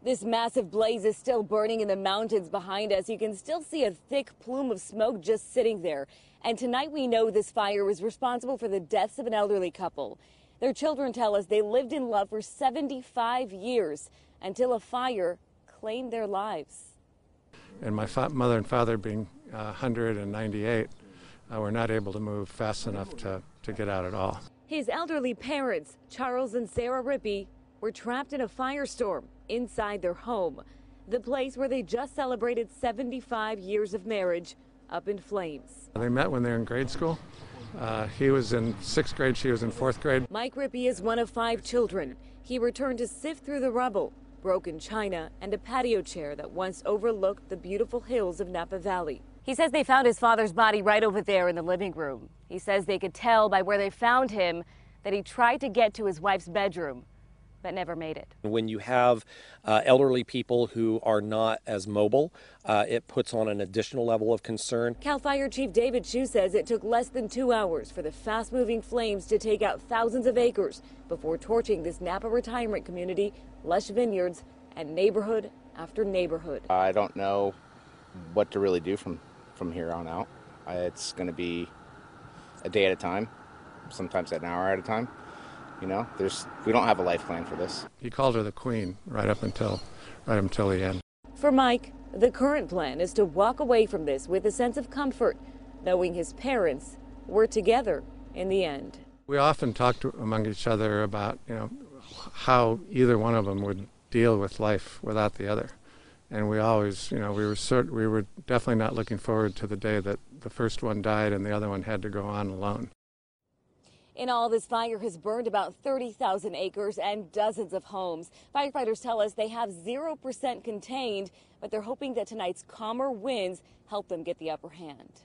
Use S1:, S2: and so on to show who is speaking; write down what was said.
S1: This massive blaze is still burning in the mountains behind us. You can still see a thick plume of smoke just sitting there. And tonight we know this fire was responsible for the deaths of an elderly couple. Their children tell us they lived in love for 75 years until a fire claimed their lives.
S2: And my mother and father, being 198, were not able to move fast enough to get out at all.
S1: His elderly parents, Charles and Sara Rippey, were trapped in a firestorm inside their home. The place where they just celebrated 75 years of marriage up in flames.
S2: They met when they were in grade school. He was in 6th grade, she was in 4th grade.
S1: Mike Rippey is one of 5 children. He returned to sift through the rubble, broken china, and a patio chair that once overlooked the beautiful hills of Napa Valley. He says they found his father's body right over there in the living room. He says they could tell by where they found him that he tried to get to his wife's bedroom, but never made it.
S3: When you have elderly people who are not as mobile, it puts on an additional level of concern.
S1: Cal Fire Chief David Shue says it took less than 2 hours for the fast-moving flames to take out thousands of acres before torching this Napa retirement community, lush vineyards, and neighborhood after neighborhood.
S4: I don't know what to really do from here on out. It's going to be a day at a time, sometimes an hour at a time. You know, we don't have a life plan for this.
S2: He called her the queen right up until the end.
S1: For Mike, the current plan is to walk away from this with a sense of comfort, knowing his parents were together in the end.
S2: We often talked among each other about, how either one of them would deal with life without the other. And we always, we were definitely not looking forward to the day that the first one died and the other one had to go on alone.
S1: In all, this fire has burned about 30,000 acres and dozens of homes. Firefighters tell us they have 0% contained, but they're hoping that tonight's calmer winds help them get the upper hand.